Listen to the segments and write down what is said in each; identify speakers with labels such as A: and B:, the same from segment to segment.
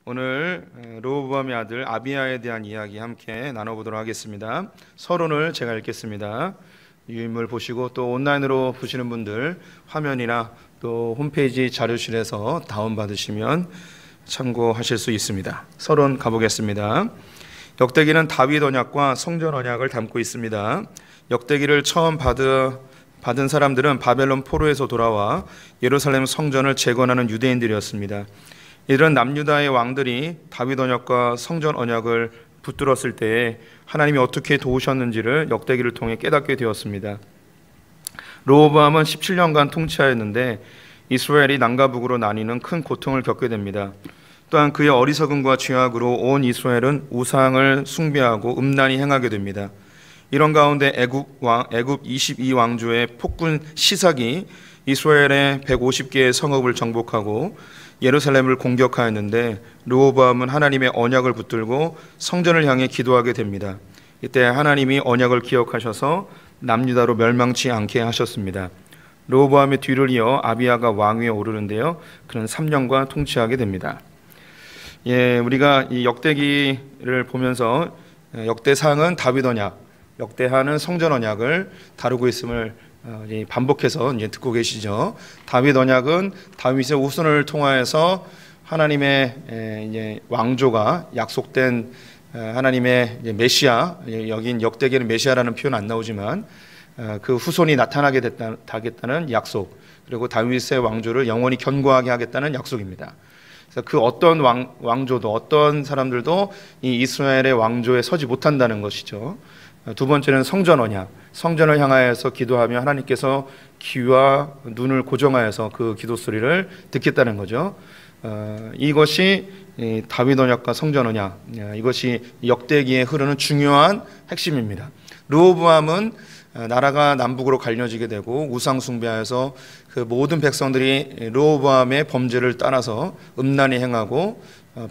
A: 오늘 르호보암의 아들 아비야에 대한 이야기 함께 나눠보도록 하겠습니다. 서론을 제가 읽겠습니다. 유인물 보시고 또 온라인으로 보시는 분들 화면이나 또 홈페이지 자료실에서 다운받으시면 참고하실 수 있습니다. 서론 가보겠습니다. 역대기는 다윗 언약과 성전 언약을 담고 있습니다. 역대기를 처음 받은 사람들은 바벨론 포로에서 돌아와 예루살렘 성전을 재건하는 유대인들이었습니다. 이런 남유다의 왕들이 다윗 언약과 성전 언약을 붙들었을 때에 하나님이 어떻게 도우셨는지를 역대기를 통해 깨닫게 되었습니다. 르호보암은 17년간 통치하였는데 이스라엘이 남과 북으로 나뉘는 큰 고통을 겪게 됩니다. 또한 그의 어리석음과 죄악으로 온 이스라엘은 우상을 숭배하고 음란히 행하게 됩니다. 이런 가운데 애굽 22왕조의 폭군 시삭이 이스라엘의 150개의 성읍을 정복하고 예루살렘을 공격하였는데 르호보암은 하나님의 언약을 붙들고 성전을 향해 기도하게 됩니다. 이때 하나님이 언약을 기억하셔서 남유다로 멸망치 않게 하셨습니다. 르호보암의 뒤를 이어 아비야가 왕위에 오르는데요. 그는 3년간 통치하게 됩니다. 우리가 이 역대기를 보면서 역대상은 다윗 언약, 역대하는 성전 언약을 다루고 있음을 반복해서 듣고 계시죠. 다윗 언약은 다윗의 후손을 통하여서 하나님의 왕조가 약속된 하나님의 메시아, 여긴 역대기에는 메시아라는 표현 안 나오지만 그 후손이 나타나게 하겠다는 약속, 그리고 다윗의 왕조를 영원히 견고하게 하겠다는 약속입니다. 그래서 그 어떤 왕조도 어떤 사람들도 이 이스라엘의 왕조에 서지 못한다는 것이죠. 두 번째는 성전 언약, 성전을 향하여서 기도하며 하나님께서 귀와 눈을 고정하여서 그 기도 소리를 듣겠다는 거죠. 이것이 다윗 언약과 성전 언약, 이것이 역대기에 흐르는 중요한 핵심입니다. 르호보암은 나라가 남북으로 갈려지게 되고 우상 숭배하여서 그 모든 백성들이 르호보암의 범죄를 따라서 음란히 행하고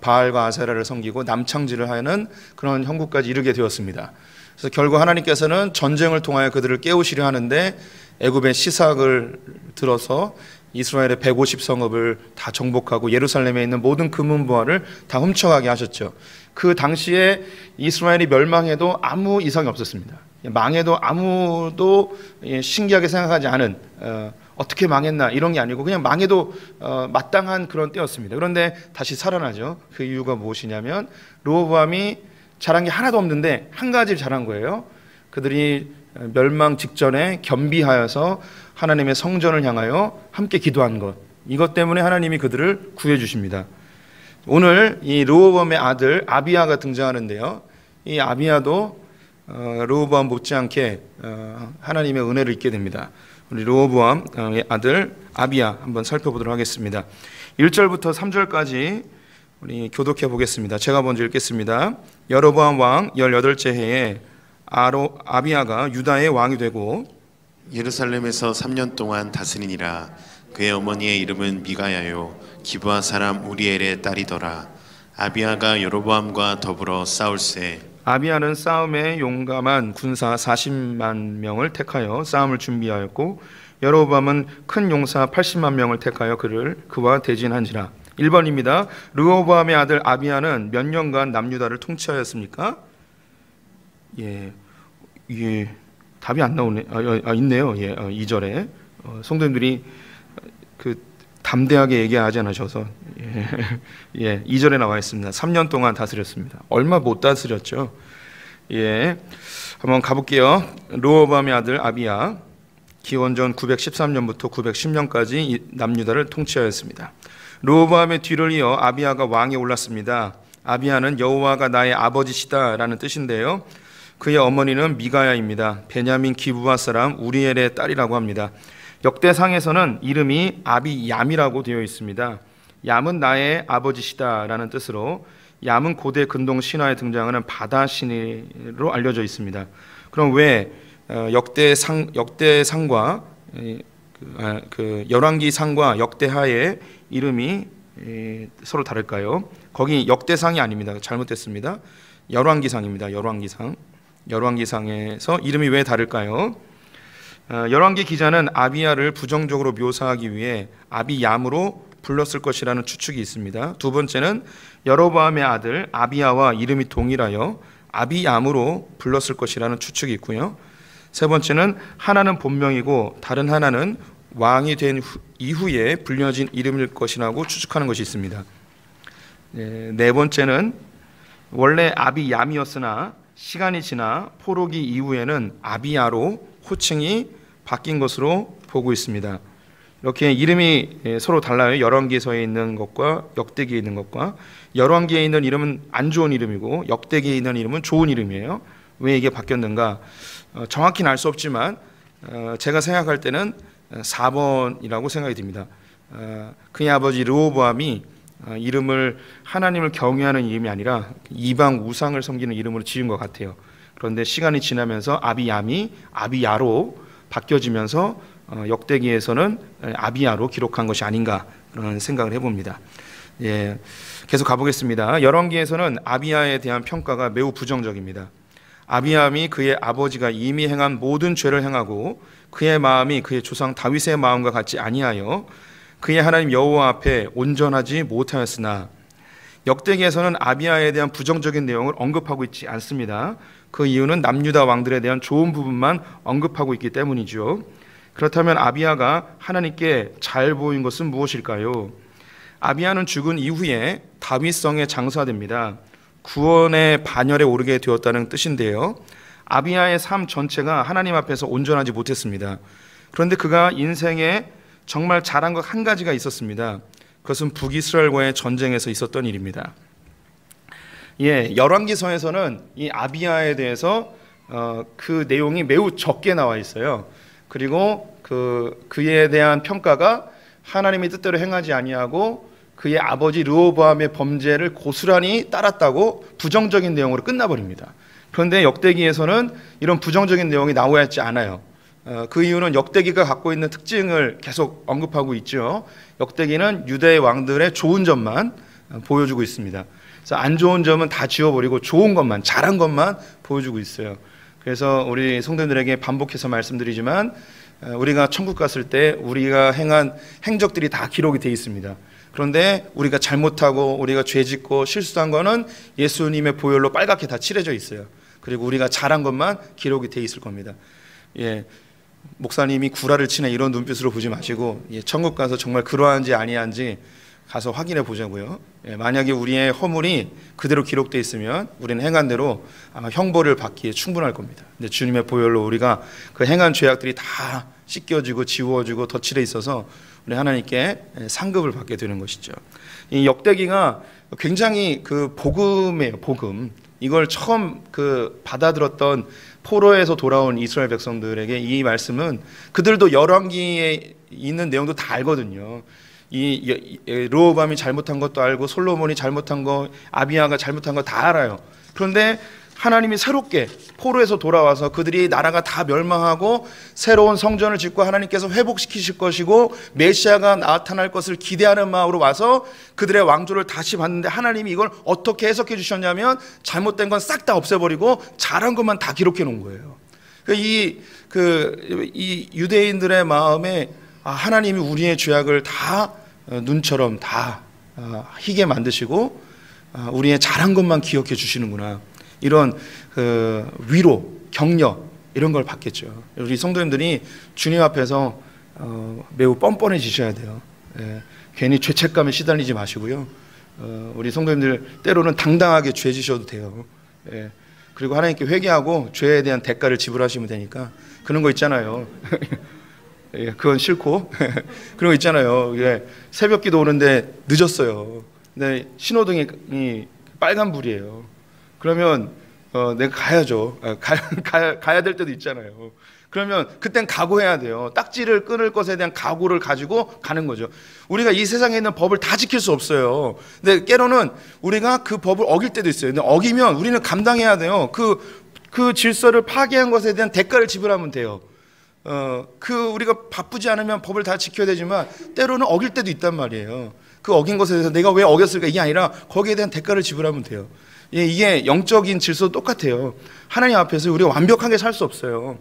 A: 바알과 아세라를 섬기고 남창질을 하는 그런 형국까지 이르게 되었습니다. 그래서 결국 하나님께서는 전쟁을 통하여 그들을 깨우시려 하는데 애굽의 시삭을 들어서 이스라엘의 150성읍을 다 정복하고 예루살렘에 있는 모든 금은보화를 다 훔쳐가게 하셨죠. 그 당시에 이스라엘이 멸망해도 아무 이상이 없었습니다. 망해도 아무도 신기하게 생각하지 않은 어떻게 망했나 이런 게 아니고 그냥 망해도 마땅한 그런 때였습니다. 그런데 다시 살아나죠. 그 이유가 무엇이냐면 르호보암이 잘한 게 하나도 없는데 한 가지를 잘한 거예요. 그들이 멸망 직전에 겸비하여서 하나님의 성전을 향하여 함께 기도한 것, 이것 때문에 하나님이 그들을 구해주십니다. 오늘 이 르호보암의 아들 아비야가 등장하는데요. 이 아비야도 르호보암 못지않게 하나님의 은혜를 입게 됩니다. 우리 르호보암의 아들 아비야 한번 살펴보도록 하겠습니다. 1절부터 3절까지 우리 교독해 보겠습니다. 제가 먼저 읽겠습니다. 여로보암 왕 18째 해에 아비야가 유다의 왕이 되고
B: 예루살렘에서 3년 동안 다스리니라. 그의 어머니의 이름은 미가야요 기브아 사람 우리엘의 딸이더라. 아비야가 여로보암과 더불어 싸울세.
A: 아비야는 싸움에 용감한 군사 40만 명을 택하여 싸움을 준비하였고 여로보암은 큰 용사 80만 명을 택하여 그와 대진한지라. 1번입니다. 르호보암의 아들 아비야는 몇 년간 남유다를 통치하였습니까? 답이 안 나오네. 있네요. 2절에 성도님들이 그 담대하게 얘기하지 않으셔서 2절에 나와 있습니다. 3년 동안 다스렸습니다. 얼마 못 다스렸죠. 한번 가볼게요. 르호보암의 아들 아비야, 기원전 913년부터 910년까지 남유다를 통치하였습니다. 르호보암의 뒤를 이어 아비야가 왕에 올랐습니다. 아비야는 여호와가 나의 아버지시다 라는 뜻인데요. 그의 어머니는 미가야입니다. 베냐민 기브아 사람 우리엘의 딸이라고 합니다. 역대상에서는 이름이 아비얌이라고 되어 있습니다. 얌은 나의 아버지시다 라는 뜻으로 얌은 고대 근동 신화에 등장하는 바다 신으로 알려져 있습니다. 그럼 왜 역대상과 열왕기상과 역대하의 이름이 서로 다를까요? 거기 역대상이 아닙니다. 잘못됐습니다. 열왕기상입니다. 열왕기상에서 이름이 왜 다를까요? 열왕기 기자는 아비야를 부정적으로 묘사하기 위해 아비얌으로 불렀을 것이라는 추측이 있습니다. 두 번째는 여로보암의 아들 아비야와 이름이 동일하여 아비암으로 불렀을 것이라는 추측이 있고요. 세 번째는 하나는 본명이고 다른 하나는 왕이 된 이후에 불려진 이름일 것이라고 추측하는 것이 있습니다. 네 번째는 원래 아비얌이었으나 시간이 지나 포로기 이후에는 아비야로 호칭이 바뀐 것으로 보고 있습니다. 이렇게 이름이 서로 달라요. 열왕기서에 있는 것과 역대기에 있는 것과. 열왕기에 있는 이름은 안 좋은 이름이고 역대기에 있는 이름은 좋은 이름이에요. 왜 이게 바뀌었는가? 정확히는 알 수 없지만 제가 생각할 때는 4번이라고 생각이 듭니다. 그의 아버지 르호보암이 이름을 하나님을 경외하는 이름이 아니라 이방 우상을 섬기는 이름으로 지은 것 같아요. 그런데 시간이 지나면서 아비얌이 아비야로 바뀌어지면서 역대기에서는 아비야로 기록한 것이 아닌가 그런 생각을 해봅니다. 계속 가보겠습니다. 열왕기에서는 아비야에 대한 평가가 매우 부정적입니다. 아비암이 그의 아버지가 이미 행한 모든 죄를 행하고 그의 마음이 그의 조상 다윗의 마음과 같지 아니하여 그의 하나님 여호와 앞에 온전하지 못하였으나, 역대기에서는 아비야에 대한 부정적인 내용을 언급하고 있지 않습니다. 그 이유는 남유다 왕들에 대한 좋은 부분만 언급하고 있기 때문이죠. 그렇다면 아비야가 하나님께 잘 보인 것은 무엇일까요? 아비야는 죽은 이후에 다윗성에 장사됩니다. 구원의 반열에 오르게 되었다는 뜻인데요. 아비야의 삶 전체가 하나님 앞에서 온전하지 못했습니다. 그런데 그가 인생에 정말 잘한 것 한 가지가 있었습니다. 그것은 북이스라엘과의 전쟁에서 있었던 일입니다. 열왕기서에서는 이 아비야에 대해서 그 내용이 매우 적게 나와 있어요. 그리고 그에 대한 평가가 하나님의 뜻대로 행하지 아니하고 그의 아버지 르호보암의 범죄를 고스란히 따랐다고 부정적인 내용으로 끝나버립니다. 그런데 역대기에서는 이런 부정적인 내용이 나와 있지 않아요. 그 이유는 역대기가 갖고 있는 특징을 계속 언급하고 있죠. 역대기는 유대 왕들의 좋은 점만 보여주고 있습니다. 그래서 안 좋은 점은 다 지워버리고 좋은 것만, 잘한 것만 보여주고 있어요. 그래서 우리 성도들에게 반복해서 말씀드리지만 우리가 천국 갔을 때 우리가 행한 행적들이 다 기록이 되어 있습니다. 그런데 우리가 잘못하고 우리가 죄짓고 실수한 거는 예수님의 보혈로 빨갛게 다 칠해져 있어요. 그리고 우리가 잘한 것만 기록이 되어 있을 겁니다. 목사님이 구라를 치네 이런 눈빛으로 보지 마시고 천국 가서 정말 그러한지 아니한지 가서 확인해 보자고요. 만약에 우리의 허물이 그대로 기록되어 있으면 우리는 행한 대로 아마 형벌을 받기에 충분할 겁니다. 근데 주님의 보혈로 우리가 그 행한 죄악들이 다 씻겨지고 지워지고 덧칠해 있어서 우리 하나님께 상급을 받게 되는 것이죠. 이 역대기가 굉장히 그 복음이에요. 복음. 이걸 처음 받아들였던 포로에서 돌아온 이스라엘 백성들에게 이 말씀은 그들도 열왕기에 있는 내용도 다 알거든요. 이 르호보암이 잘못한 것도 알고 솔로몬이 잘못한 거, 아비야가 잘못한 거 다 알아요. 그런데 하나님이 새롭게 포로에서 돌아와서 그들이 나라가 다 멸망하고 새로운 성전을 짓고 하나님께서 회복시키실 것이고 메시아가 나타날 것을 기대하는 마음으로 와서 그들의 왕조를 다시 받는데 하나님이 이걸 어떻게 해석해 주셨냐면 잘못된 건 싹 다 없애버리고 잘한 것만 다 기록해 놓은 거예요. 이 유대인들의 마음에 하나님이 우리의 죄악을 다 눈처럼 다 희게 만드시고 우리의 잘한 것만 기억해 주시는구나. 이런 위로, 격려 이런 걸 받겠죠. 우리 성도님들이 주님 앞에서 매우 뻔뻔해지셔야 돼요. 괜히 죄책감에 시달리지 마시고요. 우리 성도님들 때로는 당당하게 죄 지셔도 돼요. 그리고 하나님께 회개하고 죄에 대한 대가를 지불하시면 되니까. 그런 거 있잖아요. 그건 싫고 그런 거 있잖아요. 새벽기도 오는데 늦었어요. 근데 신호등이 빨간불이에요. 그러면 내가 가야죠. 가야 될 때도 있잖아요. 그러면 그땐 각오해야 돼요. 딱지를 끊을 것에 대한 각오를 가지고 가는 거죠. 우리가 이 세상에 있는 법을 다 지킬 수 없어요. 근데 때로는 우리가 그 법을 어길 때도 있어요. 근데 어기면 우리는 감당해야 돼요. 그 질서를 파괴한 것에 대한 대가를 지불하면 돼요. 우리가 바쁘지 않으면 법을 다 지켜야 되지만 때로는 어길 때도 있단 말이에요. 그 어긴 것에 대해서 내가 왜 어겼을까 이게 아니라 거기에 대한 대가를 지불하면 돼요. 이게 영적인 질서도 똑같아요. 하나님 앞에서 우리가 완벽하게 살 수 없어요.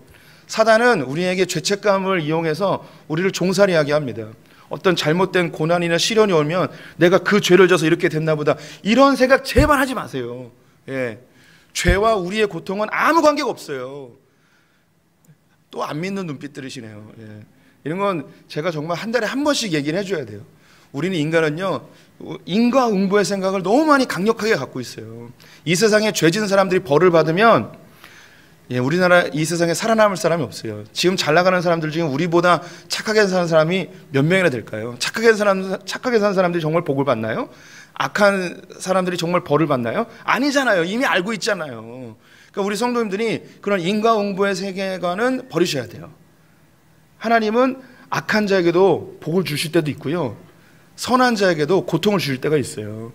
A: 사단은 우리에게 죄책감을 이용해서 우리를 종살이하게 합니다. 어떤 잘못된 고난이나 시련이 오면 내가 그 죄를 져서 이렇게 됐나 보다, 이런 생각 제발 하지 마세요. 예. 죄와 우리의 고통은 아무 관계가 없어요. 또 안 믿는 눈빛 들으시네요. 예. 이런 건 제가 정말 한 달에 한 번씩 얘기를 해줘야 돼요. 우리는 인간은요, 인과응보의 생각을 너무 많이 강력하게 갖고 있어요. 이 세상에 죄 지은 사람들이 벌을 받으면, 예, 우리나라 이 세상에 살아남을 사람이 없어요. 지금 잘 나가는 사람들 중에 우리보다 착하게 사는 사람이 몇 명이나 될까요? 착하게 사는 사람들이 정말 복을 받나요? 악한 사람들이 정말 벌을 받나요? 아니잖아요. 이미 알고 있잖아요. 그러니까 우리 성도님들이 그런 인과응보의 세계관은 버리셔야 돼요. 하나님은 악한 자에게도 복을 주실 때도 있고요, 선한 자에게도 고통을 주실 때가 있어요.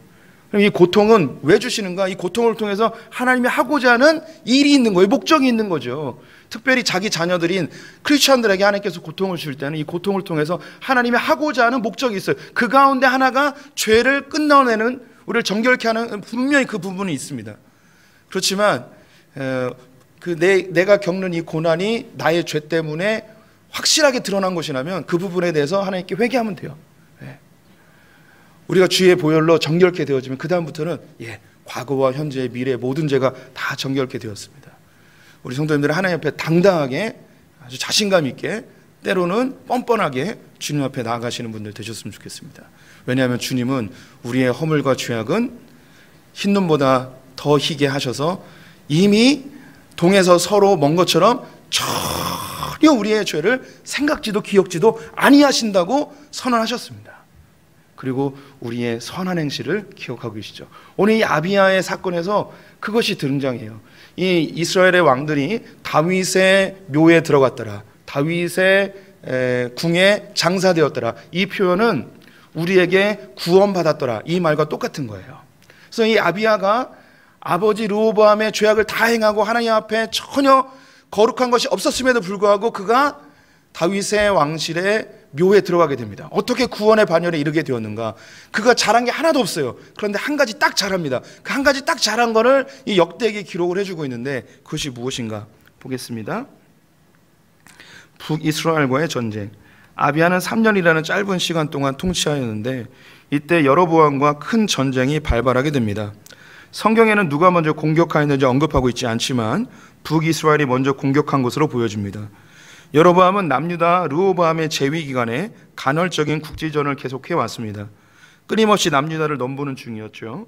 A: 그럼 이 고통은 왜 주시는가? 이 고통을 통해서 하나님이 하고자 하는 일이 있는 거예요. 목적이 있는 거죠. 특별히 자기 자녀들인 크리스천들에게 하나님께서 고통을 주실 때는 이 고통을 통해서 하나님이 하고자 하는 목적이 있어요. 그 가운데 하나가 죄를 끝내는, 우리를 정결케 하는, 분명히 그 부분이 있습니다. 그렇지만 내가 겪는 이 고난이 나의 죄 때문에 확실하게 드러난 것이라면 그 부분에 대해서 하나님께 회개하면 돼요. 예. 우리가 주의 보혈로 정결케 되어지면 그 다음부터는, 예, 과거와 현재, 미래 모든 죄가 다 정결케 되었습니다. 우리 성도님들은 하나님 앞에 당당하게, 아주 자신감 있게, 때로는 뻔뻔하게 주님 앞에 나아가시는 분들 되셨으면 좋겠습니다. 왜냐하면 주님은 우리의 허물과 죄악은 흰눈보다 더 희게 하셔서 이미 동에서 서로 먼 것처럼 전혀 우리의 죄를 생각지도 기억지도 아니하신다고 선언하셨습니다. 그리고 우리의 선한 행실을 기억하고 계시죠. 오늘 이 아비야의 사건에서 그것이 등장해요. 이 이스라엘의 왕들이 다윗의 묘에 들어갔더라, 다윗의 궁에 장사되었더라, 이 표현은 우리에게 구원받았더라, 이 말과 똑같은 거예요. 그래서 이 아비야가 아버지 르호보암의 죄악을 다 행하고 하나님 앞에 전혀 거룩한 것이 없었음에도 불구하고 그가 다윗의 왕실에 묘에 들어가게 됩니다. 어떻게 구원의 반열에 이르게 되었는가? 그가 잘한 게 하나도 없어요. 그런데 한 가지 딱 잘합니다. 그 한 가지 딱 잘한 거를 이 역대기에 기록을 해주고 있는데, 그것이 무엇인가 보겠습니다. 북이스라엘과의 전쟁. 아비야는 3년이라는 짧은 시간 동안 통치하였는데 이때 여로보암과 큰 전쟁이 발발하게 됩니다. 성경에는 누가 먼저 공격하였는지 언급하고 있지 않지만 북이스라엘이 먼저 공격한 것으로 보여집니다. 여로보암은 남유다 르호보암의 재위 기간에 간헐적인 국지전을 계속해 왔습니다. 끊임없이 남유다를 넘보는 중이었죠.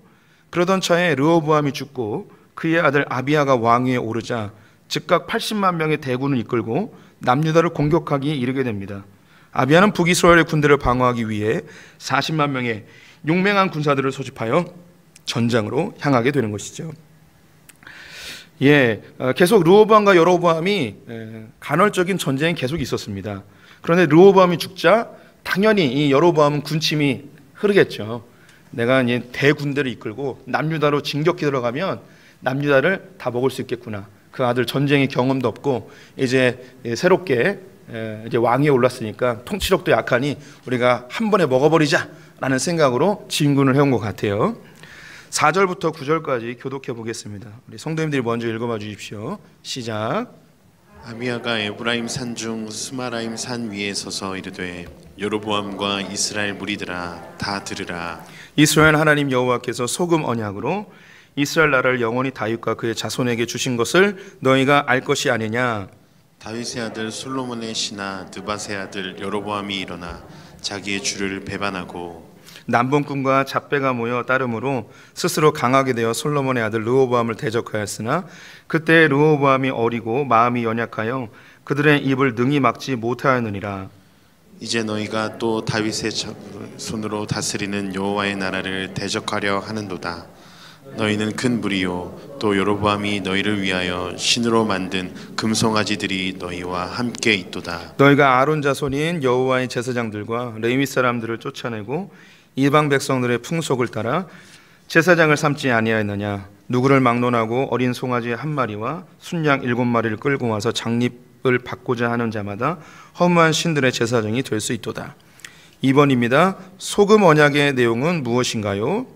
A: 그러던 차에 르호보암이 죽고 그의 아들 아비야가 왕위에 오르자 즉각 80만 명의 대군을 이끌고 남유다를 공격하기 이르게 됩니다. 아비야는 북이스라엘의 군대를 방어하기 위해 40만 명의 용맹한 군사들을 소집하여 전장으로 향하게 되는 것이죠. 예, 계속 르호보암과 여로보암이 간헐적인 전쟁이 계속 있었습니다. 그런데 르호보암이 죽자 당연히 이 여로보암은 군침이 흐르겠죠. 내가 이제 대군대를 이끌고 남유다로 진격해 들어가면 남유다를 다 먹을 수 있겠구나. 그 아들 전쟁의 경험도 없고 이제 새롭게 이제 왕위에 올랐으니까 통치력도 약하니 우리가 한 번에 먹어버리자라는 생각으로 진군을 해온 것 같아요. 4절부터 9절까지 교독해 보겠습니다. 우리 성도님들이 먼저 읽어봐 주십시오. 시작.
B: 아비야가 에브라임 산중 스마라임 산 위에 서서 이르되 여로보암과 이스라엘 무리들아 다 들으라.
A: 이스라엘 하나님 여호와께서 소금 언약으로 이스라엘 나라를 영원히 다윗과 그의 자손에게 주신 것을 너희가 알 것이 아니냐.
B: 다윗의 아들 솔로몬의 신하 느밧의 아들 여로보암이 일어나 자기의 주를 배반하고
A: 남봉꾼과 잡배가 모여 따름으로 스스로 강하게 되어 솔로몬의 아들 르호보암을 대적하였으나 그때 르호보암이 어리고 마음이 연약하여 그들의 입을 능히 막지 못하였느니라.
B: 이제 너희가 또 다윗의 손으로 다스리는 여호와의 나라를 대적하려 하는도다. 너희는 큰 무리요 또 여로보암이 너희를 위하여 신으로 만든 금송아지들이 너희와 함께 있도다.
A: 너희가 아론 자손인 여호와의 제사장들과 레위 사람들을 쫓아내고 이방 백성들의 풍속을 따라 제사장을 삼지 아니하였느냐. 누구를 막론하고 어린 송아지 한 마리와 순양 7마리를 끌고 와서 장립을 받고자 하는 자마다 허무한 신들의 제사장이 될 수 있도다. 2번입니다. 소금 언약의 내용은 무엇인가요?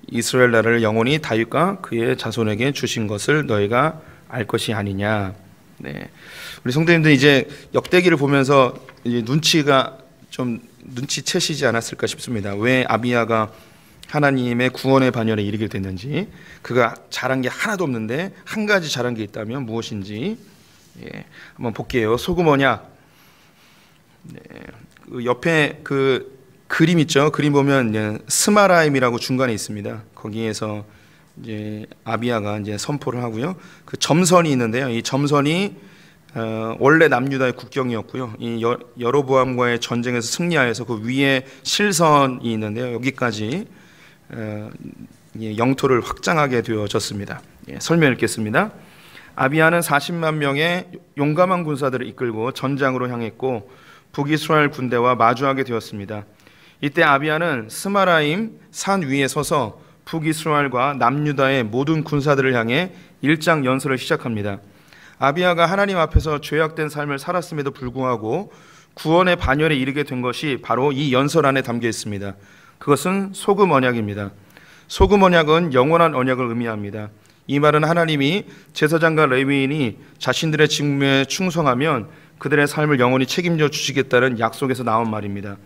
A: 이스라엘 나라를 영원히 다윗과 그의 자손에게 주신 것을 너희가 알 것이 아니냐. 네, 우리 성도님들 이제 역대기를 보면서 이제 눈치가 좀 눈치채시지 않았을까 싶습니다. 왜 아비야가 하나님의 구원의 반열에 이르게 됐는지, 그가 잘한 게 하나도 없는데 한 가지 잘한 게 있다면 무엇인지 한번 볼게요. 소금 언약. 네, 그 옆에 그 그림 있죠? 그림 보면 스마라임이라고 중간에 있습니다. 거기에서 이제 아비야가 이제 선포를 하고요. 그 점선이 있는데요. 이 점선이 원래 남유다의 국경이었고요. 이 여로보암과의 전쟁에서 승리하여서 그 위에 실선이 있는데요. 여기까지 영토를 확장하게 되어졌습니다. 설명 읽겠습니다. 아비야는 40만 명의 용감한 군사들을 이끌고 전장으로 향했고 북이스라엘 군대와 마주하게 되었습니다. 이때 아비야는 스마라임 산 위에 서서 북이스라엘과 남유다의 모든 군사들을 향해 일장 연설을 시작합니다. 아비야가 하나님 앞에서 죄악된 삶을 살았음에도 불구하고 구원의 반열에 이르게 된 것이 바로 이 연설 안에 담겨 있습니다. 그것은 소금 언약입니다. 소금 언약은 영원한 언약을 의미합니다. 이 말은 하나님이 제사장과 레위인이 자신들의 직무에 충성하면 그들의 삶을 영원히 책임져 주시겠다는 약속에서 나온 말입니다.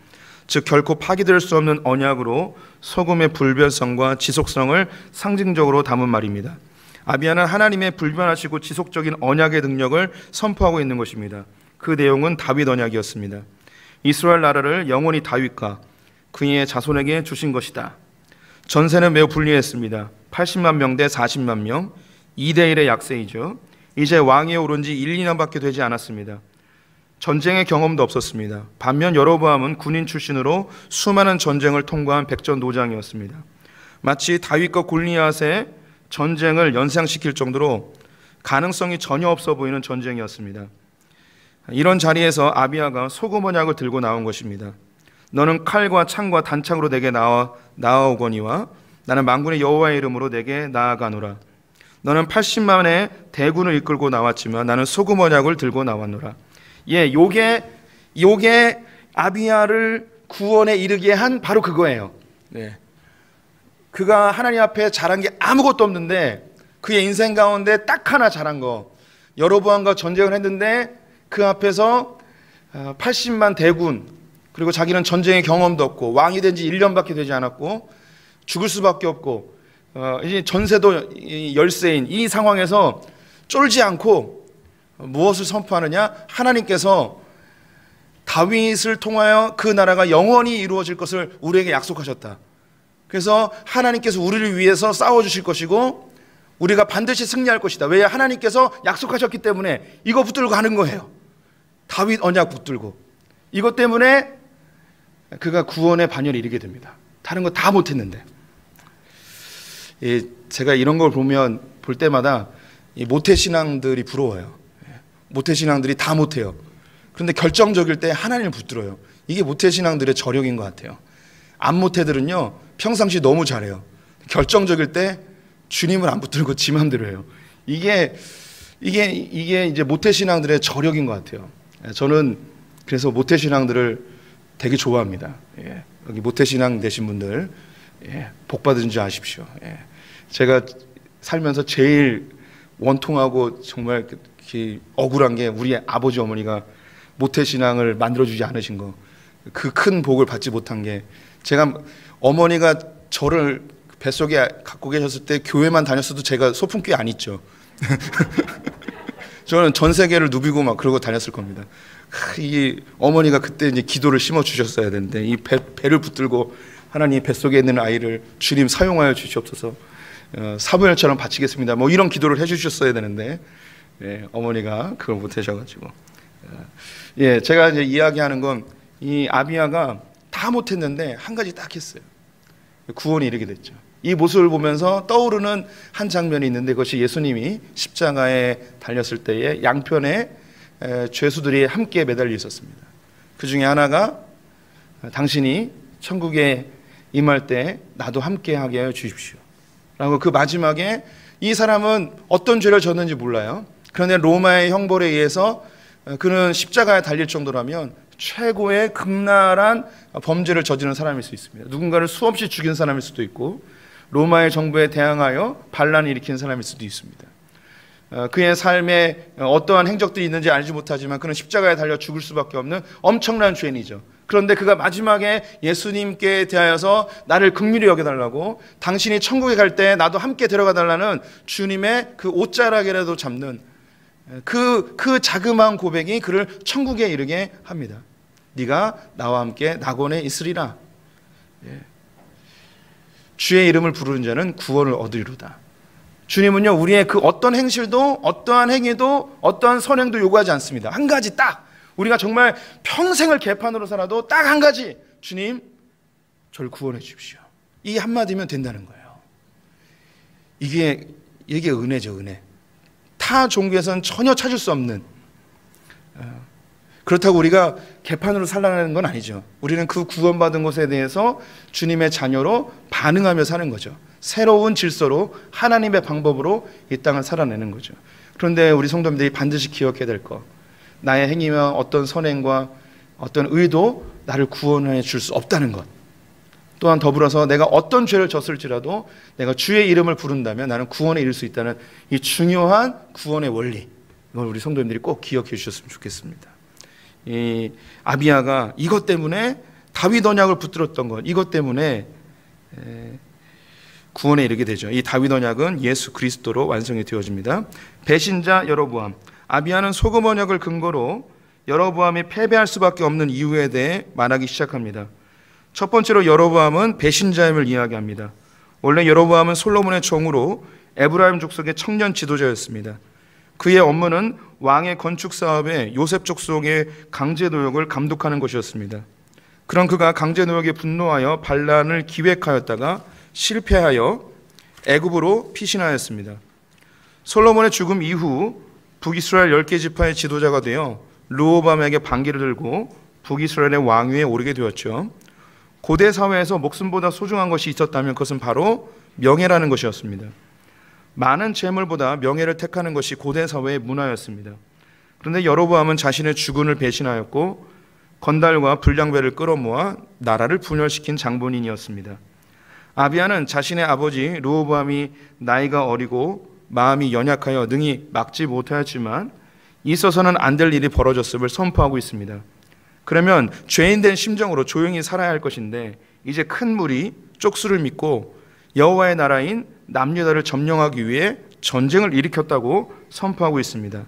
A: 즉 결코 파기될 수 없는 언약으로 소금의 불변성과 지속성을 상징적으로 담은 말입니다. 아비야는 하나님의 불변하시고 지속적인 언약의 능력을 선포하고 있는 것입니다. 그 내용은 다윗 언약이었습니다. 이스라엘 나라를 영원히 다윗과 그의 자손에게 주신 것이다. 전세는 매우 불리했습니다. 80만 명 대 40만 명, 2대 1의 약세이죠. 이제 왕위에 오른 지 1, 2년밖에 되지 않았습니다. 전쟁의 경험도 없었습니다. 반면 여로보암은 군인 출신으로 수많은 전쟁을 통과한 백전노장이었습니다. 마치 다윗과 골리앗의 전쟁을 연상시킬 정도로 가능성이 전혀 없어 보이는 전쟁이었습니다. 이런 자리에서 아비야가 소금 언약을 들고 나온 것입니다. 너는 칼과 창과 단창으로 내게 나아오거니와 나는 만군의 여호와의 이름으로 내게 나아가노라. 너는 80만의 대군을 이끌고 나왔지만 나는 소금 언약을 들고 나왔노라. 요게 아비야를 구원에 이르게 한 바로 그거예요. 네. 그가 하나님 앞에 잘한 게 아무것도 없는데 그의 인생 가운데 딱 하나 잘한 거, 여로보암과 전쟁을 했는데 그 앞에서 80만 대군, 그리고 자기는 전쟁의 경험도 없고 왕이 된 지 1년밖에 되지 않았고 죽을 수밖에 없고 이제 전세도 열세인 이 상황에서 쫄지 않고 무엇을 선포하느냐? 하나님께서 다윗을 통하여 그 나라가 영원히 이루어질 것을 우리에게 약속하셨다. 그래서 하나님께서 우리를 위해서 싸워주실 것이고 우리가 반드시 승리할 것이다. 왜? 하나님께서 약속하셨기 때문에 이거 붙들고 가는 거예요. 다윗 언약 붙들고. 이것 때문에 그가 구원의 반열에 이르게 됩니다. 다른 거 다 못했는데. 제가 이런 걸 볼 때마다 모태신앙들이 부러워요. 모태신앙들이 다 못해요. 그런데 결정적일 때 하나님을 붙들어요. 이게 모태신앙들의 저력인 것 같아요. 안 모태들은요 평상시 너무 잘해요. 결정적일 때 주님을 안 붙들고 지 맘대로 해요. 이게 이제 모태신앙들의 저력인 것 같아요. 저는 그래서 모태신앙들을 되게 좋아합니다. 여기 모태신앙 되신 분들 복 받은 줄 아십시오. 제가 살면서 제일 원통하고 정말 억울한 게 우리 아버지 어머니가 모태신앙을 만들어주지 않으신 거, 그 큰 복을 받지 못한 게, 제가 어머니가 저를 뱃속에 갖고 계셨을 때 교회만 다녔어도 제가 소풍교회 안 있죠. 저는 전 세계를 누비고 막 그러고 다녔을 겁니다. 이 어머니가 그때 이제 기도를 심어 주셨어야 되는데 이 배를 붙들고 하나님 뱃속에 있는 아이를 주님 사용하여 주시옵소서, 사무엘처럼 바치겠습니다. 뭐 이런 기도를 해주셨어야 되는데 어머니가 그걸 못 하셔가지고 제가 이제 이야기하는 건 이 아비야가 다 못했는데 한 가지 딱 했어요. 구원이 이르게 됐죠. 이 모습을 보면서 떠오르는 한 장면이 있는데 그것이 예수님이 십자가에 달렸을 때에 양편에 죄수들이 함께 매달려 있었습니다. 그 중에 하나가 당신이 천국에 임할 때 나도 함께 하게 하여 주십시오 라고, 그 마지막에 이 사람은 어떤 죄를 졌는지 몰라요. 그런데 로마의 형벌에 의해서 그는 십자가에 달릴 정도라면 최고의 극랄한 범죄를 저지른 사람일 수 있습니다. 누군가를 수없이 죽인 사람일 수도 있고 로마의 정부에 대항하여 반란을 일으킨 사람일 수도 있습니다. 그의 삶에 어떠한 행적들이 있는지 알지 못하지만 그는 십자가에 달려 죽을 수밖에 없는 엄청난 죄인이죠. 그런데 그가 마지막에 예수님께 대하여서 나를 긍휼히 여겨달라고, 당신이 천국에 갈 때 나도 함께 데려가 달라는 주님의 그 옷자락이라도 잡는 그 자그마한 고백이 그를 천국에 이르게 합니다. 네가 나와 함께 낙원에 있으리라. 주의 이름을 부르는 자는 구원을 얻으리로다. 주님은요, 우리의 그 어떤 행실도, 어떠한 행위도, 어떠한 선행도 요구하지 않습니다. 한 가지 딱, 우리가 정말 평생을 개판으로 살아도 딱 한 가지, 주님 저를 구원해 주십시오. 이 한마디면 된다는 거예요. 이게 은혜죠, 은혜. 타 종교에서는 전혀 찾을 수 없는, 그렇다고 우리가 개판으로 살라는 건 아니죠. 우리는 그 구원받은 것에 대해서 주님의 자녀로 반응하며 사는 거죠. 새로운 질서로, 하나님의 방법으로 이 땅을 살아내는 거죠. 그런데 우리 성도님들이 반드시 기억해야 될 것, 나의 행위와 어떤 선행과 어떤 의도 나를 구원해 줄 수 없다는 것, 또한 더불어서 내가 어떤 죄를 졌을지라도 내가 주의 이름을 부른다면 나는 구원에 이를 수 있다는 이 중요한 구원의 원리, 이걸 우리 성도님들이 꼭 기억해 주셨으면 좋겠습니다. 이 아비야가 이것 때문에 다윗 언약을 붙들었던 것, 이것 때문에 구원에 이르게 되죠. 이 다윗 언약은 예수 그리스도로 완성이 되어집니다. 배신자 여로보암. 아비야는 소금 언약을 근거로 여로보암이 패배할 수밖에 없는 이유에 대해 말하기 시작합니다. 첫 번째로 여로보암은 배신자임을 이야기합니다. 원래 여로보암은 솔로몬의 종으로 에브라임 족속의 청년 지도자였습니다. 그의 업무는 왕의 건축 사업에 요셉 족속의 강제 노역을 감독하는 것이었습니다. 그런 그가 강제 노역에 분노하여 반란을 기획하였다가 실패하여 애굽으로 피신하였습니다. 솔로몬의 죽음 이후 북이스라엘 10개 지파의 지도자가 되어 르호보암에게 반기를 들고 북이스라엘의 왕위에 오르게 되었죠. 고대 사회에서 목숨보다 소중한 것이 있었다면 그것은 바로 명예라는 것이었습니다. 많은 재물보다 명예를 택하는 것이 고대 사회의 문화였습니다. 그런데 여로보암은 자신의 주군을 배신하였고 건달과 불량배를 끌어모아 나라를 분열시킨 장본인이었습니다. 아비야는 자신의 아버지 르호보암이 나이가 어리고 마음이 연약하여 능히 막지 못하였지만 있어서는 안 될 일이 벌어졌음을 선포하고 있습니다. 그러면 죄인된 심정으로 조용히 살아야 할 것인데 이제 큰 무리 쪽수를 믿고 여호와의 나라인 남유다를 점령하기 위해 전쟁을 일으켰다고 선포하고 있습니다.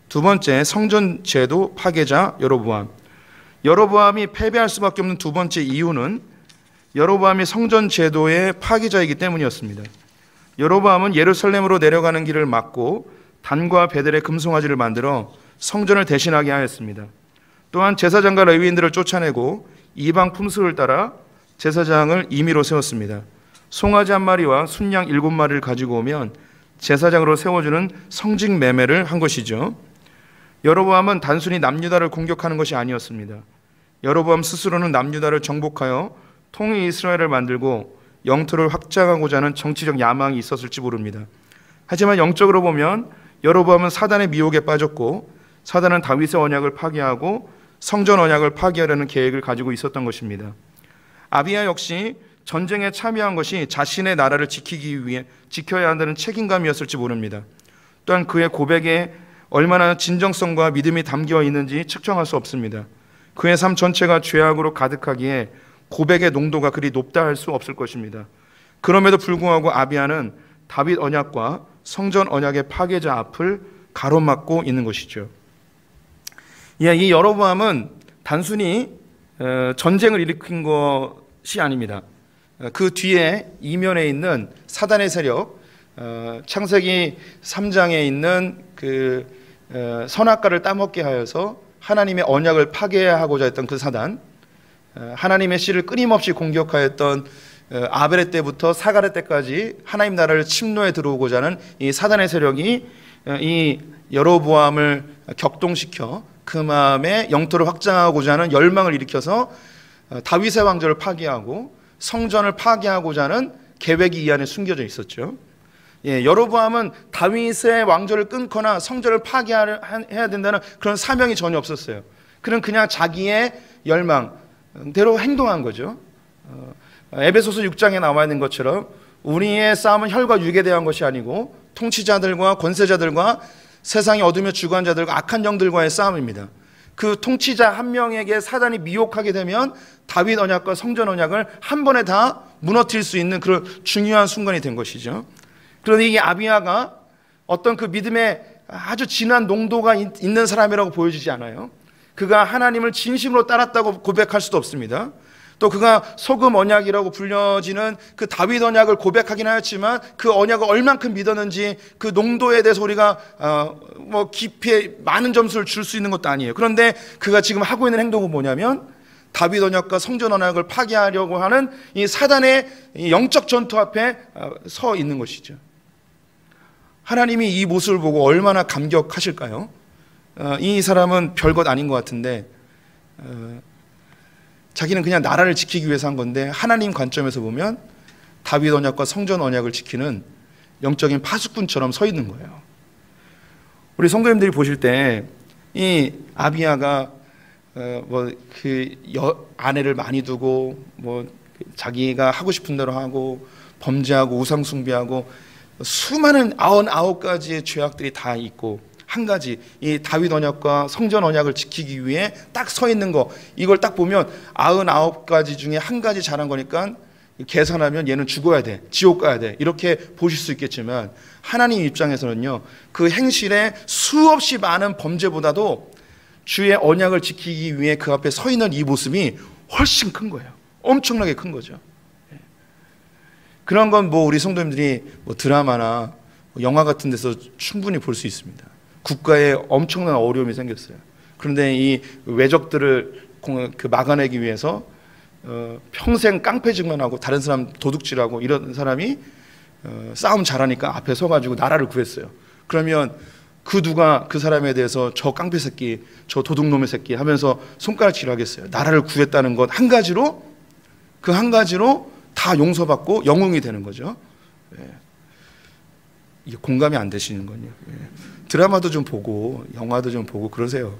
A: 두 번째, 성전 제도 파괴자 여로보암. 여로보암이 패배할 수밖에 없는 두 번째 이유는 여로보암이 성전 제도의 파괴자이기 때문이었습니다. 여로보암은 예루살렘으로 내려가는 길을 막고 단과 베델의 금송아지를 만들어 성전을 대신하게 하였습니다. 또한 제사장과 레위인들을 쫓아내고 이방 풍습을 따라 제사장을 임의로 세웠습니다. 송아지 한 마리와 순양 7마리를 가지고 오면 제사장으로 세워주는 성직 매매를 한 것이죠. 여로보암은 단순히 남유다를 공격하는 것이 아니었습니다. 여로보암 스스로는 남유다를 정복하여 통일 이스라엘을 만들고 영토를 확장하고자 하는 정치적 야망이 있었을지 모릅니다. 하지만 영적으로 보면 여로보암은 사단의 미혹에 빠졌고 사단은 다윗의 언약을 파괴하고 성전 언약을 파괴하려는 계획을 가지고 있었던 것입니다. 아비야 역시 전쟁에 참여한 것이 자신의 나라를 지키기 위해 지켜야 한다는 책임감이었을지 모릅니다. 또한 그의 고백에 얼마나 진정성과 믿음이 담겨 있는지 측정할 수 없습니다. 그의 삶 전체가 죄악으로 가득하기에 고백의 농도가 그리 높다 할 수 없을 것입니다. 그럼에도 불구하고 아비야는 다윗 언약과 성전 언약의 파괴자 앞을 가로막고 있는 것이죠. 이 여로보암은 단순히 전쟁을 일으킨 것이 아닙니다. 그 뒤에 이면에 있는 사단의 세력, 창세기 3장에 있는 그 선악과를 따먹게 하여서 하나님의 언약을 파괴하고자 했던 그 사단, 하나님의 씨를 끊임없이 공격하였던 아벨의 때부터 사가랴 때까지 하나님 나라를 침노에 들어오고자 하는 이 사단의 세력이 이 여로보암을 격동시켜 그 마음에 영토를 확장하고자 하는 열망을 일으켜서 다윗의 왕조를 파괴하고 성전을 파괴하고자 하는 계획이 이 안에 숨겨져 있었죠. 여로보암은 다윗의 왕조를 끊거나 성전을 파괴해야 된다는 그런 사명이 전혀 없었어요. 그는 그냥 자기의 열망대로 행동한 거죠. 에베소서 6장에 나와 있는 것처럼 우리의 싸움은 혈과 육에 대한 것이 아니고 통치자들과 권세자들과 세상의 어둠의 주관자들과 악한 영들과의 싸움입니다. 그 통치자 한 명에게 사단이 미혹하게 되면 다윗 언약과 성전 언약을 한 번에 다 무너뜨릴 수 있는 그런 중요한 순간이 된 것이죠. 그런데 이 아비야가 어떤 그 믿음의 아주 진한 농도가 있는 사람이라고 보여지지 않아요. 그가 하나님을 진심으로 따랐다고 고백할 수도 없습니다. 또 그가 소금 언약이라고 불려지는 그 다윗 언약을 고백하긴 하였지만 그 언약을 얼만큼 믿었는지 그 농도에 대해서 우리가 뭐 깊이 많은 점수를 줄 수 있는 것도 아니에요. 그런데 그가 지금 하고 있는 행동은 뭐냐면 다윗 언약과 성전 언약을 파괴하려고 하는 이 사단의 영적 전투 앞에 서 있는 것이죠. 하나님이 이 모습을 보고 얼마나 감격하실까요? 이 사람은 별것 아닌 것 같은데 자기는 그냥 나라를 지키기 위해서 한 건데 하나님 관점에서 보면 다윗 언약과 성전 언약을 지키는 영적인 파수꾼처럼 서 있는 거예요. 우리 성도님들이 보실 때 이 아비야가 아내를 많이 두고 자기가 하고 싶은 대로 하고 범죄하고 우상 숭배하고 수많은 99가지의 죄악들이 다 있고 한 가지 이 다윗 언약과 성전 언약을 지키기 위해 딱 서 있는 거, 이걸 딱 보면 99가지 중에 한 가지 잘한 거니까 계산하면 얘는 죽어야 돼, 지옥 가야 돼, 이렇게 보실 수 있겠지만 하나님 입장에서는요, 그 행실에 수없이 많은 범죄보다도 주의 언약을 지키기 위해 그 앞에 서 있는 이 모습이 훨씬 큰 거예요. 엄청나게 큰 거죠. 그런 건 우리 성도님들이 드라마나 영화 같은 데서 충분히 볼 수 있습니다. 국가에 엄청난 어려움이 생겼어요. 그런데 이 외적들을 막아내기 위해서 평생 깡패짓만 하고 다른 사람 도둑질하고 이런 사람이 싸움 잘하니까 앞에 서가지고 나라를 구했어요. 그러면 누가 그 사람에 대해서 저 깡패 새끼, 저 도둑놈의 새끼 하면서 손가락질을 하겠어요. 나라를 구했다는 것 한 가지로, 그 한 가지로 다 용서받고 영웅이 되는 거죠. 이게 공감이 안 되시는 건요. 드라마도 좀 보고 영화도 좀 보고 그러세요.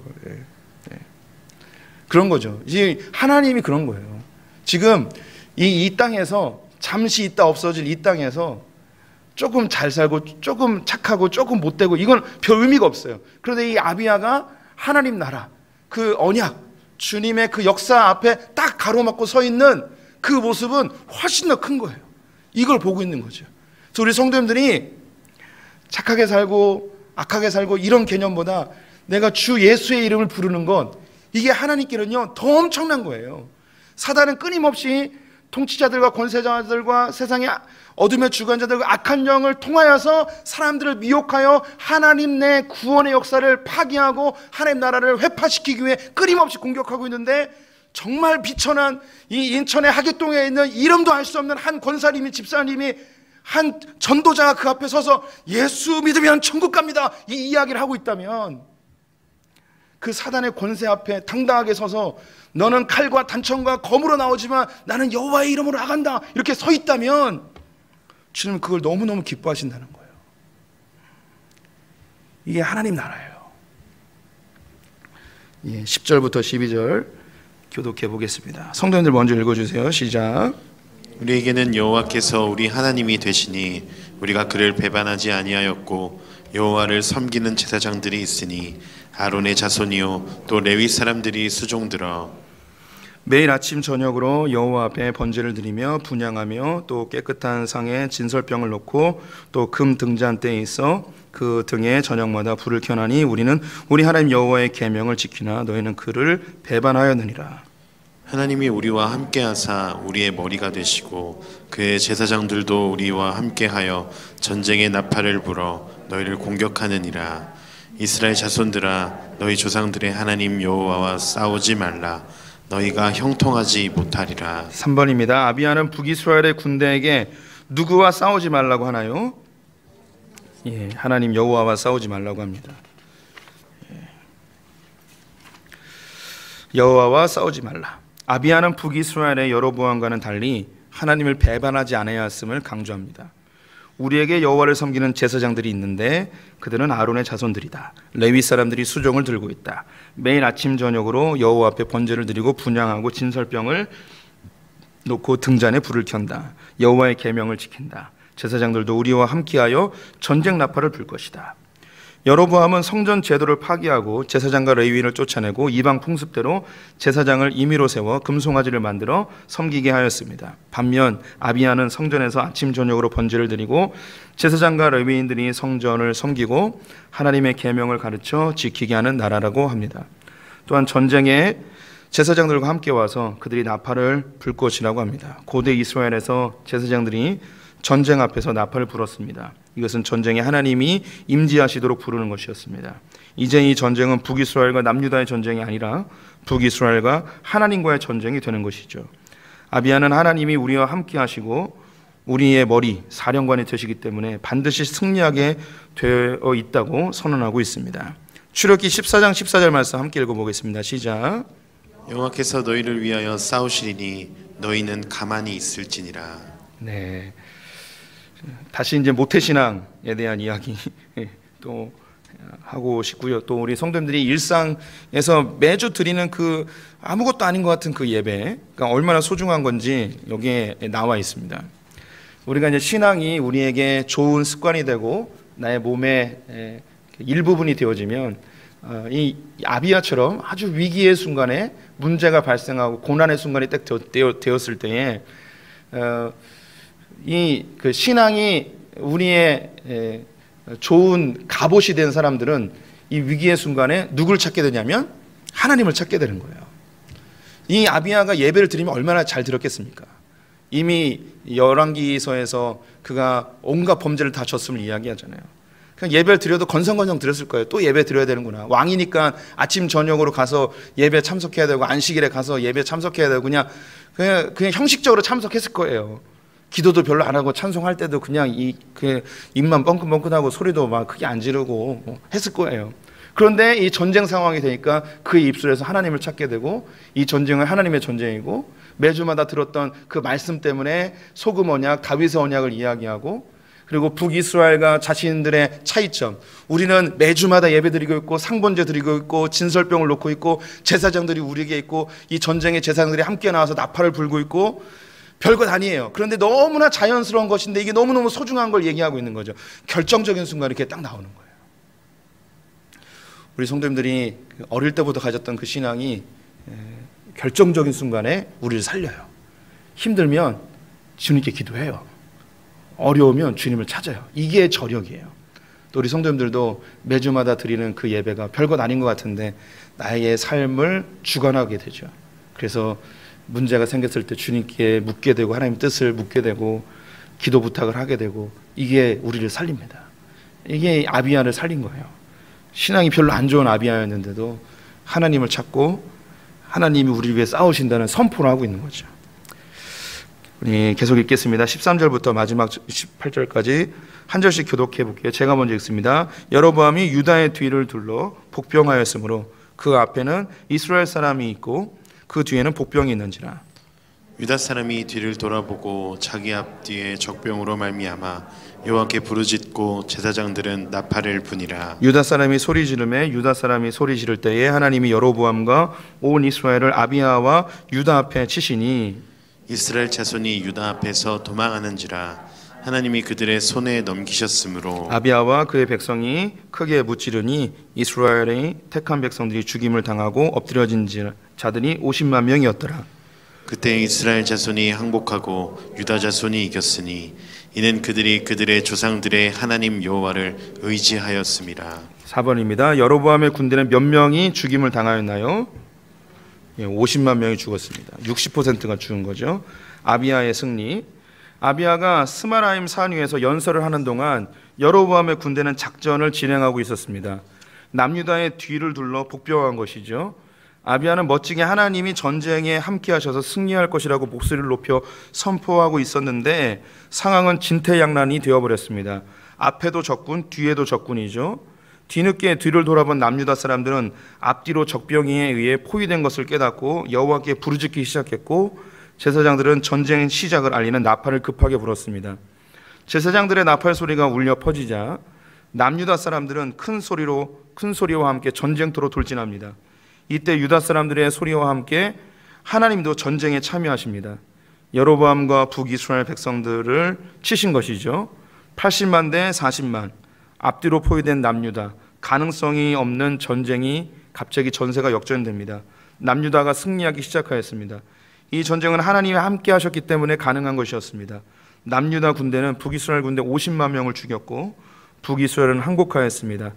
A: 그런 거죠. 이제 하나님이 그런 거예요. 지금 이 땅에서 잠시 있다 없어질 이 땅에서 조금 잘 살고 조금 착하고 조금 못되고 이건 별 의미가 없어요. 그런데 이 아비야가 하나님 나라 그 언약 주님의 그 역사 앞에 딱 가로막고 서 있는 그 모습은 훨씬 더 큰 거예요. 이걸 보고 있는 거죠. 그래서 우리 성도님들이 착하게 살고 악하게 살고 이런 개념보다 내가 주 예수의 이름을 부르는 건 이게 하나님께는요 더 엄청난 거예요. 사단은 끊임없이 통치자들과 권세자들과 세상의 어둠의 주관자들과 악한 영을 통하여서 사람들을 미혹하여 하나님 내 구원의 역사를 파기하고 하나님 나라를 회파시키기 위해 끊임없이 공격하고 있는데, 정말 비천한 이 인천의 하객동에 있는 이름도 알 수 없는 한 권사님이, 집사님이, 한 전도자가 그 앞에 서서 예수 믿으면 천국 갑니다 이 이야기를 하고 있다면, 그 사단의 권세 앞에 당당하게 서서 너는 칼과 단청과 검으로 나오지만 나는 여호와의 이름으로 나간다 이렇게 서 있다면 주님은 그걸 너무너무 기뻐하신다는 거예요. 이게 하나님 나라예요. 10절부터 12절 교독해 보겠습니다. 성도님들 먼저 읽어주세요. 시작.
B: 우리에게는 여호와께서 우리 하나님이 되시니 우리가 그를 배반하지 아니하였고 여호와를 섬기는 제사장들이 있으니 아론의 자손이요 또 레위 사람들이 수종들어
A: 매일 아침 저녁으로 여호와 앞에 번제를 드리며 분향하며 또 깨끗한 상에 진설병을 놓고 또 금 등잔대에 있어 그 등에 저녁마다 불을 켜나니 우리는 우리 하나님 여호와의 계명을 지키나 너희는 그를 배반하였느니라.
B: 하나님이 우리와 함께하사 우리의 머리가 되시고 그의 제사장들도 우리와 함께하여 전쟁의 나팔을 불어 너희를 공격하느니라. 이스라엘 자손들아 너희 조상들의 하나님 여호와와 싸우지 말라. 너희가 형통하지 못하리라.
A: 3번입니다. 아비야는 북이스라엘의 군대에게 누구와 싸우지 말라고 하나요? 하나님 여호와와 싸우지 말라고 합니다. 여호와와 싸우지 말라. 아비야는 북이스라엘의 여로보암과는 달리 하나님을 배반하지 않아야했음을 강조합니다. 우리에게 여호와를 섬기는 제사장들이 있는데 그들은 아론의 자손들이다. 레위 사람들이 수종을 들고 있다. 매일 아침 저녁으로 여호와 앞에 번제를 드리고 분향하고 진설병을 놓고 등잔에 불을 켠다. 여호와의 계명을 지킨다. 제사장들도 우리와 함께하여 전쟁 나팔을 불 것이다. 여로보암은 성전 제도를 파기하고 제사장과 레위인을 쫓아내고 이방 풍습대로 제사장을 임의로 세워 금송아지를 만들어 섬기게 하였습니다. 반면 아비야는 성전에서 아침 저녁으로 번제를 드리고 제사장과 레위인들이 성전을 섬기고 하나님의 계명을 가르쳐 지키게 하는 나라라고 합니다. 또한 전쟁에 제사장들과 함께 와서 그들이 나팔을 불 것이라고 합니다. 고대 이스라엘에서 제사장들이 전쟁 앞에서 나팔을 불었습니다. 이것은 전쟁에 하나님이 임재하시도록 부르는 것이었습니다. 이제 이 전쟁은 북이스라엘과 남유다의 전쟁이 아니라 북이스라엘과 하나님과의 전쟁이 되는 것이죠. 아비야는 하나님이 우리와 함께 하시고 우리의 머리 사령관이 되시기 때문에 반드시 승리하게 되어 있다고 선언하고 있습니다. 출애굽기 14장 14절 말씀 함께 읽어보겠습니다. 시작.
B: 여호와께서 너희를 위하여 싸우시리니 너희는 가만히 있을지니라.
A: 네. 다시 이제 모태신앙에 대한 이야기 또 하고 싶고요. 또 우리 성도님들이 일상에서 매주 드리는 그 아무것도 아닌 것 같은 그 예배, 그러니까 얼마나 소중한 건지 여기에 나와 있습니다. 우리가 이제 신앙이 우리에게 좋은 습관이 되고 나의 몸의 일부분이 되어지면 이 아비야처럼 아주 위기의 순간에 문제가 발생하고 고난의 순간이 딱 되었을 때에 이 그 신앙이 우리의 좋은 갑옷이 된 사람들은 이 위기의 순간에 누굴 찾게 되냐면 하나님을 찾게 되는 거예요. 이 아비야가 예배를 드리면 얼마나 잘 들었겠습니까? 이미 열왕기서에서 그가 온갖 범죄를 다 졌음을 이야기하잖아요. 그냥 예배를 드려도 건성건성 드렸을 거예요. 또 예배 드려야 되는구나. 왕이니까 아침 저녁으로 가서 예배 참석해야 되고 안식일에 가서 예배 참석해야 되고 그냥 형식적으로 참석했을 거예요. 기도도 별로 안 하고 찬송할 때도 그냥 입만 뻥긋뻥긋하고 소리도 막 크게 안 지르고 했을 거예요. 그런데 이 전쟁 상황이 되니까 그의 입술에서 하나님을 찾게 되고 이 전쟁은 하나님의 전쟁이고 매주마다 들었던 그 말씀 때문에 소금 언약, 다윗의 언약을 이야기하고 그리고 북이스라엘과 자신들의 차이점, 우리는 매주마다 예배드리고 있고 상번제 드리고 있고 진설병을 놓고 있고 제사장들이 우리에게 있고 이 전쟁의 제사장들이 함께 나와서 나팔을 불고 있고 별것 아니에요. 그런데 너무나 자연스러운 것인데 이게 너무너무 소중한 걸 얘기하고 있는 거죠. 결정적인 순간에 이렇게 딱 나오는 거예요. 우리 성도님들이 어릴 때부터 가졌던 그 신앙이 결정적인 순간에 우리를 살려요. 힘들면 주님께 기도해요. 어려우면 주님을 찾아요. 이게 저력이에요. 또 우리 성도님들도 매주마다 드리는 그 예배가 별것 아닌 것 같은데 나의 삶을 주관하게 되죠. 그래서 문제가 생겼을 때 주님께 묻게 되고 하나님 뜻을 묻게 되고 기도 부탁을 하게 되고 이게 우리를 살립니다. 이게 아비야를 살린 거예요. 신앙이 별로 안 좋은 아비야였는데도 하나님을 찾고 하나님이 우리를 위해 싸우신다는 선포를 하고 있는 거죠. 우리 계속 읽겠습니다. 13절부터 마지막 18절까지 한 절씩 교독해 볼게요. 제가 먼저 읽습니다. 여로보암이 유다의 뒤를 둘러 복병하였으므로 그 앞에는 이스라엘 사람이 있고 그 뒤에는 복병이 있는지라.
B: 유다 사람이 뒤를 돌아보고 자기 앞뒤에 적병으로 말미암아 여호와께 부르짖고 제사장들은 나팔을 부니라.
A: 유다 사람이 소리 지르매 유다 사람이 소리 지를 때에 하나님이 여로보암과 온 이스라엘을 아비야와 유다 앞에 치시니
B: 이스라엘 자손이 유다 앞에서 도망하는지라. 하나님이 그들의 손에 넘기셨으므로
A: 아비야와 그의 백성이 크게 무찌르니 이스라엘의 택한 백성들이 죽임을 당하고 엎드려진 자들이 50만 명이었더라.
B: 그때 이스라엘 자손이 항복하고 유다 자손이 이겼으니 이는 그들이 그들의 조상들의 하나님 여호와를 의지하였음이라.
A: 4번입니다. 여로보암의 군대는 몇 명이 죽임을 당하였나요? 50만 명이 죽었습니다. 60%가 죽은 거죠. 아비야의 승리. 아비야가 스마라임 산 위에서 연설을 하는 동안 여로보암의 군대는 작전을 진행하고 있었습니다. 남유다의 뒤를 둘러 복병한 것이죠. 아비야는 멋지게 하나님이 전쟁에 함께 하셔서 승리할 것이라고 목소리를 높여 선포하고 있었는데 상황은 진퇴양난이 되어버렸습니다. 앞에도 적군, 뒤에도 적군이죠. 뒤늦게 뒤를 돌아본 남유다 사람들은 앞뒤로 적병에 의해 포위된 것을 깨닫고 여호와께 부르짖기 시작했고 제사장들은 전쟁 시작을 알리는 나팔을 급하게 불었습니다. 제사장들의 나팔 소리가 울려 퍼지자 남유다 사람들은 큰 소리와 함께 전쟁터로 돌진합니다. 이때 유다 사람들의 소리와 함께 하나님도 전쟁에 참여하십니다. 여로보암과 북이스라엘 백성들을 치신 것이죠. 80만 대 40만, 앞뒤로 포위된 남유다, 가능성이 없는 전쟁이 갑자기 전세가 역전됩니다. 남유다가 승리하기 시작하였습니다. 이 전쟁은 하나님이 함께 하셨기 때문에 가능한 것이었습니다. 남유다 군대는 북이스라엘 군대 50만 명을 죽였고 북이스라엘은 항복하였습니다.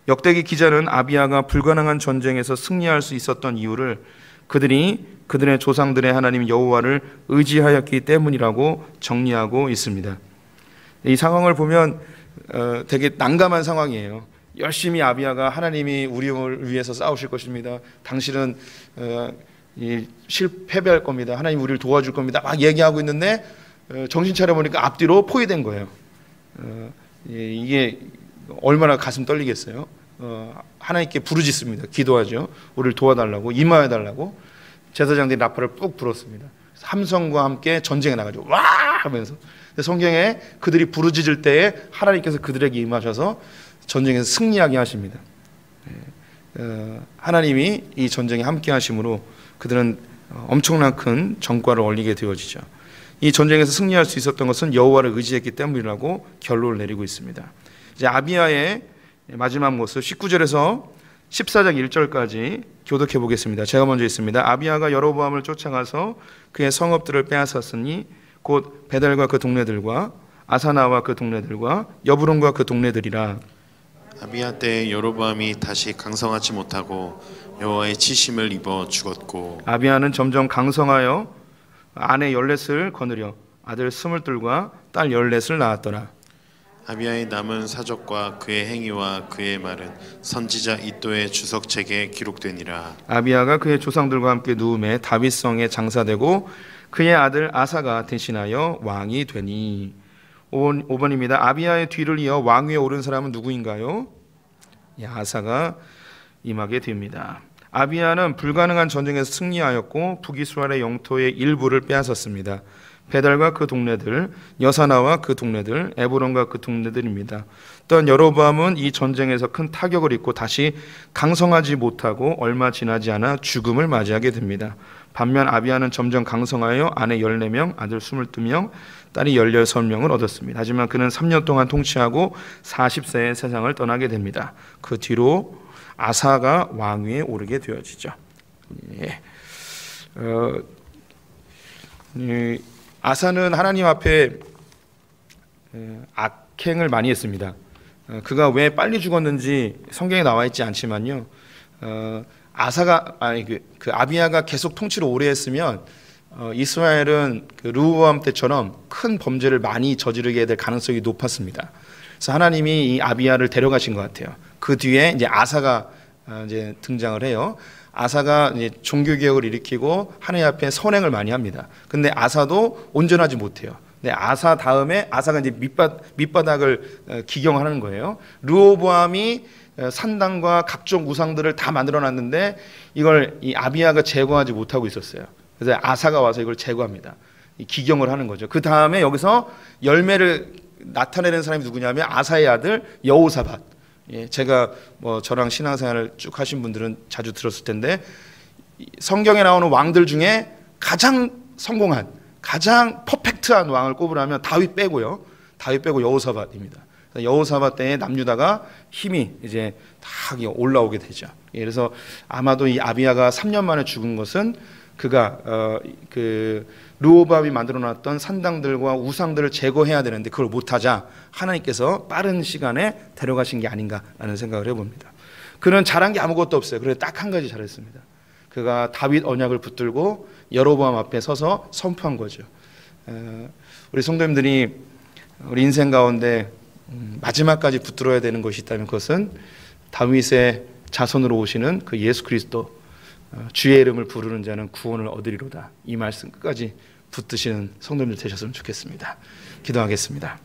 A: 역대기 기자는 아비야가 불가능한 전쟁에서 승리할 수 있었던 이유를 그들이 그들의 조상들의 하나님 여호와를 의지하였기 때문이라고 정리하고 있습니다. 이 상황을 보면 되게 난감한 상황이에요. 열심히 아비야가 하나님이 우리를 위해서 싸우실 것입니다. 당신은 패배할 겁니다. 하나님 우리를 도와줄 겁니다. 막 얘기하고 있는데 정신 차려보니까 앞뒤로 포위된 거예요. 이게 얼마나 가슴 떨리겠어요. 하나님께 부르짖습니다. 기도하죠. 우리를 도와달라고, 임하여달라고. 제사장들이 나팔을 뿍 불었습니다. 함성과 함께 전쟁에 나가죠. 와 하면서. 성경에 그들이 부르짖을 때에 하나님께서 그들에게 임하셔서 전쟁에서 승리하게 하십니다. 하나님이 이 전쟁에 함께 하심으로 그들은 엄청난 큰 전과를 올리게 되어지죠. 이 전쟁에서 승리할 수 있었던 것은 여호와를 의지했기 때문이라고 결론을 내리고 있습니다. 이제 아비야의 마지막 모습 19절에서 14장 1절까지 교독해 보겠습니다. 제가 먼저 있습니다. 아비야가 여로보암을 쫓아가서 그의 성읍들을 빼앗았으니 곧 베델과 그 동네들과 아사나와 그 동네들과 여브론과 그 동네들이라.
B: 아비야 때 여로보암이 다시 강성하지 못하고 여호와의 치심을 입어 죽었고
A: 아비야는 점점 강성하여 아내 14을 거느려 아들 22과 딸 14을 낳았더라.
B: 아비야의 남은 사적과 그의 행위와 그의 말은 선지자 이도의 주석책에 기록되니라.
A: 아비야가 그의 조상들과 함께 누움에 다윗성에 장사되고 그의 아들 아사가 대신하여 왕이 되니. 5번입니다. 아비야의 뒤를 이어 왕 위에 오른 사람은 누구인가요? 아사가 임하게 됩니다. 아비야는 불가능한 전쟁에서 승리하였고 북이스라엘의 영토의 일부를 빼앗았습니다. 베델과 그 동네들, 여사나와 그 동네들, 에브론과 그 동네들입니다. 또한 여로보암은 이 전쟁에서 큰 타격을 입고 다시 강성하지 못하고 얼마 지나지 않아 죽음을 맞이하게 됩니다. 반면 아비야는 점점 강성하여 아내 14명, 아들 22명, 딸이 16명을 얻었습니다. 하지만 그는 3년 동안 통치하고 40세에 세상을 떠나게 됩니다. 그 뒤로 아사가 왕위에 오르게 되어지죠. 아사는 하나님 앞에 악행을 많이 했습니다. 그가 왜 빨리 죽었는지 성경에 나와 있지 않지만요. 그 아비야가 계속 통치를 오래 했으면 이스라엘은 그 르호보암 때처럼 큰 범죄를 많이 저지르게 될 가능성이 높았습니다. 그래서 하나님이 이 아비야를 데려가신 것 같아요. 그 뒤에 이제 아사가 이제 등장을 해요. 아사가 이제 종교 개혁을 일으키고 하나님 앞에 선행을 많이 합니다. 근데 아사도 온전하지 못해요. 근데 아사 다음에 아사가 이제 밑바닥을 기경하는 거예요. 르호보암이 산당과 각종 우상들을 다 만들어놨는데 이걸 이 아비야가 제거하지 못하고 있었어요. 그래서 아사가 와서 이걸 제거합니다. 기경을 하는 거죠. 그 다음에 여기서 열매를 나타내는 사람이 누구냐면 아사의 아들 여호사밧. 제가 저랑 신앙생활을 쭉 하신 분들은 자주 들었을 텐데 성경에 나오는 왕들 중에 가장 성공한, 가장 퍼펙트한 왕을 꼽으라면 다윗 빼고요. 다윗 빼고 여호사밧입니다. 여호사밧 때에 남유다가 힘이 이제 다 올라오게 되죠. 그래서 아마도 이 아비야가 3년 만에 죽은 것은 그가 그 르호보암이 만들어놨던 산당들과 우상들을 제거해야 되는데 그걸 못하자 하나님께서 빠른 시간에 데려가신 게 아닌가라는 생각을 해봅니다. 그는 잘한 게 아무것도 없어요. 그래서 딱 한 가지 잘했습니다. 그가 다윗 언약을 붙들고 여로보암 앞에 서서 선포한 거죠. 우리 성도님들이 우리 인생 가운데 마지막까지 붙들어야 되는 것이 있다면 그것은 다윗의 자손으로 오시는 그 예수 그리스도, 주의 이름을 부르는 자는 구원을 얻으리로다. 이 말씀 끝까지 붙드시는 성도님들 되셨으면 좋겠습니다. 기도하겠습니다.